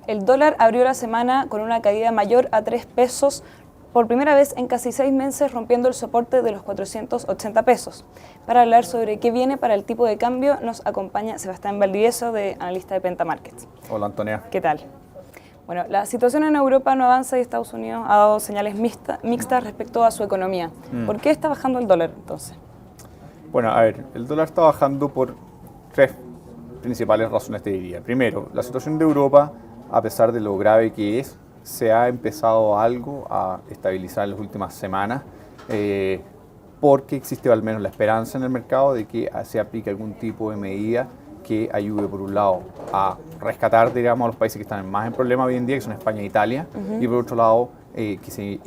El dólar abrió la semana con una caída mayor a 3 pesos por primera vez en casi 6 meses, rompiendo el soporte de los 480 pesos. Para hablar sobre qué viene para el tipo de cambio, nos acompaña Sebastián Valdivieso, analista de Penta Markets. Hola, Antonia. ¿Qué tal? Bueno, la situación en Europa no avanza y Estados Unidos ha dado señales mixtas respecto a su economía. ¿Por qué está bajando el dólar entonces? Bueno, a ver, el dólar está bajando por tres principales razones, te diría. Primero, la situación de Europa, a pesar de lo grave que es, se ha empezado algo a estabilizar en las últimas semanas, porque existe al menos la esperanza en el mercado de que se aplique algún tipo de medida que ayude, por un lado, a rescatar, digamos, a los países que están más en problema hoy en día, que son España e Italia, y por otro lado, que se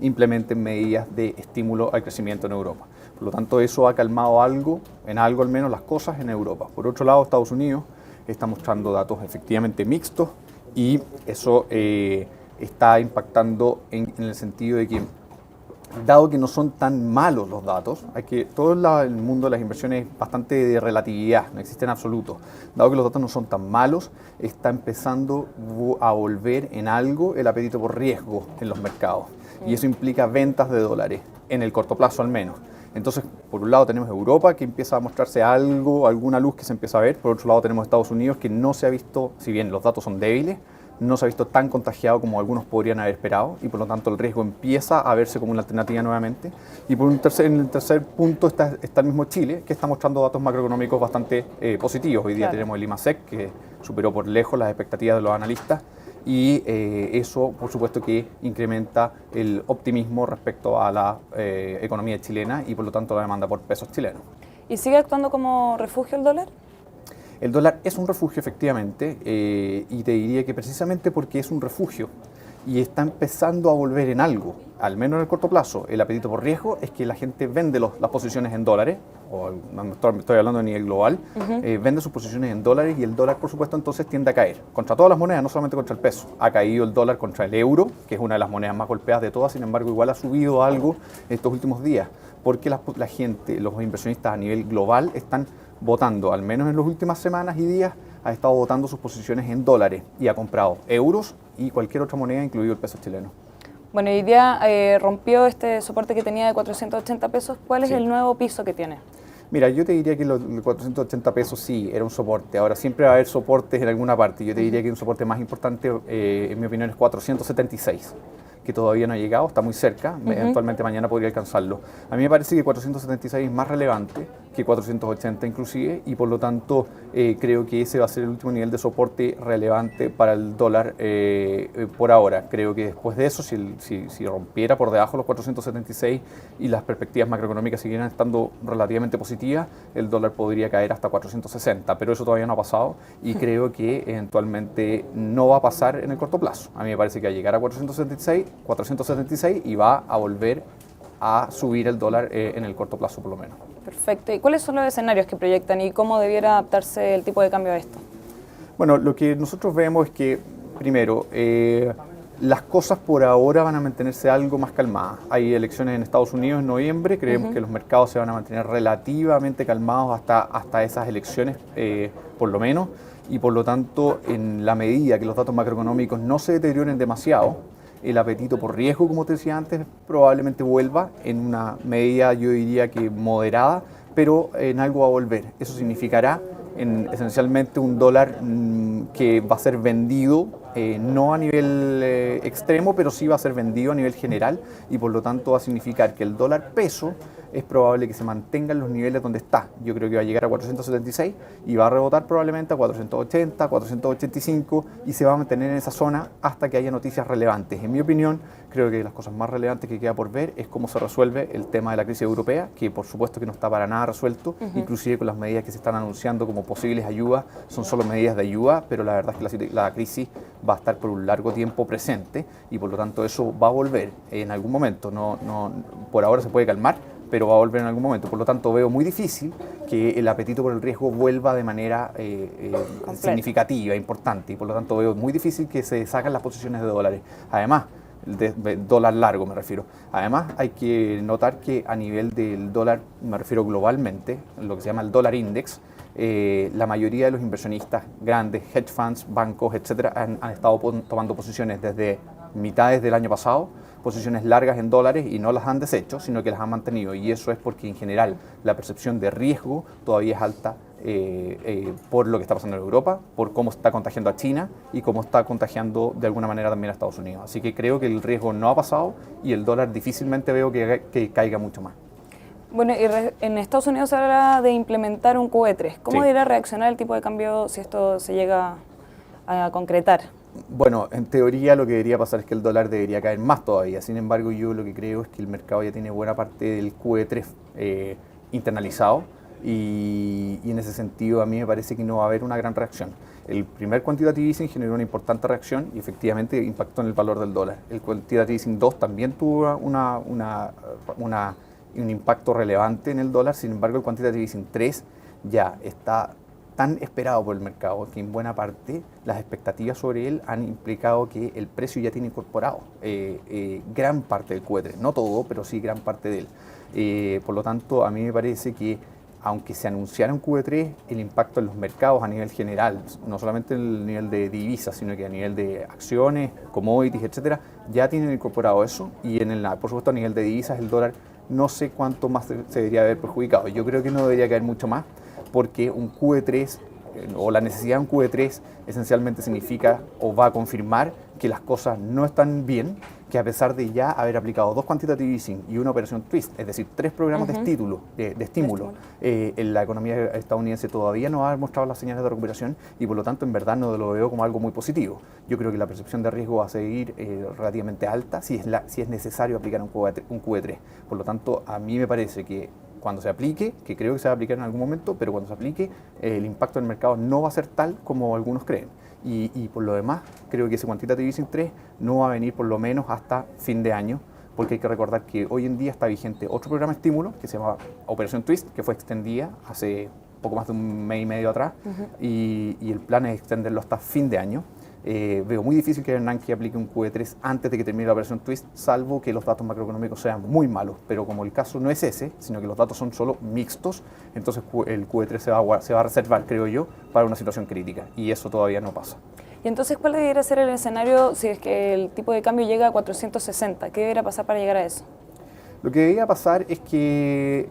implementen medidas de estímulo al crecimiento en Europa. Por lo tanto, eso ha calmado algo al menos, las cosas en Europa. Por otro lado, Estados Unidos está mostrando datos efectivamente mixtos y eso está impactando en el sentido de que, dado que no son tan malos los datos, todo el mundo de las inversiones es bastante de relatividad, no existe en absoluto. Dado que los datos no son tan malos, está empezando a volver en algo el apetito por riesgo en los mercados. Y eso implica ventas de dólares, en el corto plazo al menos. Entonces, por un lado tenemos Europa, que empieza a mostrarse alguna luz que se empieza a ver. Por otro lado tenemos Estados Unidos, que no se ha visto, si bien los datos son débiles, no se ha visto tan contagiado como algunos podrían haber esperado, y por lo tanto el riesgo empieza a verse como una alternativa nuevamente. Y en el tercer punto está el mismo Chile, que está mostrando datos macroeconómicos bastante positivos. Hoy día tenemos el IMASEC, que superó por lejos las expectativas de los analistas, y eso, por supuesto, que incrementa el optimismo respecto a la economía chilena y, por lo tanto, la demanda por pesos chilenos. ¿Y sigue actuando como refugio el dólar? El dólar es un refugio, efectivamente, y te diría que precisamente porque es un refugio y está empezando a volver en algo, al menos en el corto plazo, el apetito por riesgo es que la gente vende las posiciones en dólares, o estoy hablando a nivel global, vende sus posiciones en dólares, y el dólar, por supuesto, entonces tiende a caer contra todas las monedas, no solamente contra el peso. Ha caído el dólar contra el euro, que es una de las monedas más golpeadas de todas, sin embargo, igual ha subido algo estos últimos días, porque la gente, los inversionistas a nivel global, están votando, al menos en las últimas semanas y días, ha estado votando sus posiciones en dólares y ha comprado euros y cualquier otra moneda, incluido el peso chileno. Bueno, hoy día rompió este soporte que tenía de 480 pesos. ¿Cuál es el nuevo piso que tiene? Mira, yo te diría que los 480 pesos sí, era un soporte. Ahora, siempre va a haber soportes en alguna parte. Yo te diría que un soporte más importante, en mi opinión, es 476. Que todavía no ha llegado, está muy cerca, eventualmente mañana podría alcanzarlo. A mí me parece que 476 es más relevante que 480 inclusive, y por lo tanto creo que ese va a ser el último nivel de soporte relevante para el dólar por ahora. Creo que después de eso, si rompiera por debajo los 476 y las perspectivas macroeconómicas siguieran estando relativamente positivas, el dólar podría caer hasta 460, pero eso todavía no ha pasado y creo que eventualmente no va a pasar en el corto plazo. A mí me parece que va a llegar a 476 y va a volver a subir el dólar en el corto plazo por lo menos. Perfecto. ¿Y cuáles son los escenarios que proyectan y cómo debiera adaptarse el tipo de cambio a esto? Bueno, lo que nosotros vemos es que, primero, las cosas por ahora van a mantenerse algo más calmadas. Hay elecciones en Estados Unidos en noviembre, creemos que los mercados se van a mantener relativamente calmados hasta esas elecciones, por lo menos, y por lo tanto, en la medida que los datos macroeconómicos no se deterioren demasiado, el apetito por riesgo, como te decía antes, probablemente vuelva en una medida, yo diría que moderada, pero en algo va a volver. Eso significará esencialmente un dólar que va a ser vendido, no a nivel extremo, pero sí va a ser vendido a nivel general, y por lo tanto va a significar que el dólar peso es probable que se mantenga en los niveles donde está. Yo creo que va a llegar a 476 y va a rebotar probablemente a 480, 485, y se va a mantener en esa zona hasta que haya noticias relevantes. En mi opinión, creo que las cosas más relevantes que queda por ver es cómo se resuelve el tema de la crisis europea, que por supuesto que no está para nada resuelto, inclusive con las medidas que se están anunciando como posibles ayudas, son solo medidas de ayuda, pero la verdad es que la crisis va a estar por un largo tiempo presente, y por lo tanto eso va a volver en algún momento. Por ahora se puede calmar, pero va a volver en algún momento. Por lo tanto, veo muy difícil que el apetito por el riesgo vuelva de manera significativa, importante, y por lo tanto veo muy difícil que se saquen las posiciones de dólares. Además, de dólar largo me refiero. Además, hay que notar que a nivel del dólar, me refiero globalmente, lo que se llama el dólar index, la mayoría de los inversionistas grandes, hedge funds, bancos, etcétera, han estado tomando posiciones desde mitades del año pasado, posiciones largas en dólares, y no las han deshecho, sino que las han mantenido. Y eso es porque en general la percepción de riesgo todavía es alta por lo que está pasando en Europa, por cómo está contagiando a China y cómo está contagiando de alguna manera también a Estados Unidos. Así que creo que el riesgo no ha pasado y el dólar difícilmente veo que caiga mucho más. Bueno, y en Estados Unidos se habla de implementar un QE3. ¿Cómo Sí. debería reaccionar el tipo de cambio si esto se llega a concretar? Bueno, en teoría lo que debería pasar es que el dólar debería caer más todavía. Sin embargo, yo lo que creo es que el mercado ya tiene buena parte del QE3 internalizado y en ese sentido a mí me parece que no va a haber una gran reacción. El primer quantitative easing generó una importante reacción y efectivamente impactó en el valor del dólar. El quantitative easing 2 también tuvo un impacto relevante en el dólar. Sin embargo, el quantitative easing 3 ya está tan esperado por el mercado que en buena parte las expectativas sobre él han implicado que el precio ya tiene incorporado gran parte del QE3, no todo, pero sí gran parte de él. Por lo tanto, a mí me parece que aunque se anunciara un QE3, el impacto en los mercados a nivel general, no solamente en el nivel de divisas, sino que a nivel de acciones, commodities, etcétera, ya tienen incorporado eso, y por supuesto a nivel de divisas el dólar no sé cuánto más se debería haber perjudicado. Yo creo que no debería caer mucho más, porque un QE3 o la necesidad de un QE3 esencialmente significa o va a confirmar que las cosas no están bien, que a pesar de ya haber aplicado 2 quantitative easing y una operación twist, es decir, 3 programas de estímulo, en la economía estadounidense todavía no ha mostrado las señales de recuperación y por lo tanto en verdad no lo veo como algo muy positivo. Yo creo que la percepción de riesgo va a seguir relativamente alta si es necesario aplicar un QE3. Por lo tanto, a mí me parece que cuando se aplique, que creo que se va a aplicar en algún momento, pero cuando se aplique, el impacto en el mercado no va a ser tal como algunos creen. Y por lo demás, creo que ese quantitative easing 3 no va a venir por lo menos hasta fin de año, porque hay que recordar que hoy en día está vigente otro programa de estímulo que se llama Operación Twist, que fue extendida hace poco más de un mes y medio atrás, y el plan es extenderlo hasta fin de año. Veo muy difícil que Bernanke aplique un QE3 antes de que termine la operación Twist, salvo que los datos macroeconómicos sean muy malos, pero como el caso no es ese, sino que los datos son solo mixtos, entonces el QE3 se va a reservar, creo yo, para una situación crítica, y eso todavía no pasa. Y entonces, ¿cuál debería ser el escenario si es que el tipo de cambio llega a 460? ¿Qué debería pasar para llegar a eso? Lo que debería pasar es que,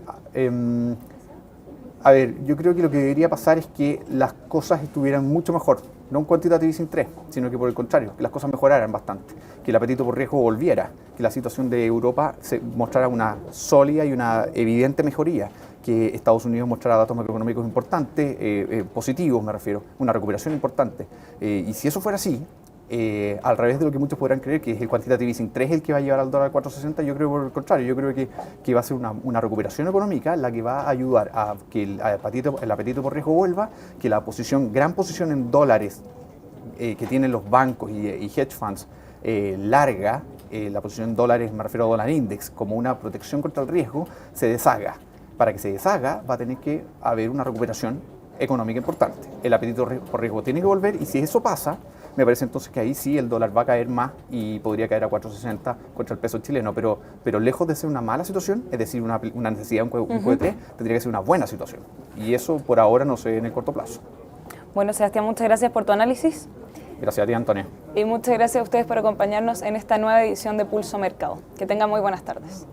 a ver, yo creo que lo que debería pasar es que las cosas estuvieran mucho mejor, no un quantitative easing 3, sino que por el contrario, que las cosas mejoraran bastante, que el apetito por riesgo volviera, que la situación de Europa se mostrara una sólida y una evidente mejoría, que Estados Unidos mostrara datos macroeconómicos importantes, positivos me refiero, una recuperación importante. Y si eso fuera así, al revés de lo que muchos podrán creer, que es el quantitative easing 3 el que va a llevar al dólar a 4.60, yo creo por el contrario, yo creo que va a ser una recuperación económica la que va a ayudar a que el apetito por riesgo vuelva, que la gran posición en dólares que tienen los bancos y hedge funds larga, la posición en dólares, me refiero a dólar index, como una protección contra el riesgo, se deshaga. Para que se deshaga va a tener que haber una recuperación económica importante. El apetito por riesgo tiene que volver, y si eso pasa, me parece entonces que ahí sí el dólar va a caer más y podría caer a 4.60 contra el peso chileno, pero lejos de ser una mala situación, es decir, una necesidad de un QE3, tendría que ser una buena situación. Y eso por ahora no se ve en el corto plazo. Bueno, Sebastián, muchas gracias por tu análisis. Gracias a ti, Antonio. Y muchas gracias a ustedes por acompañarnos en esta nueva edición de Pulso Mercado. Que tengan muy buenas tardes.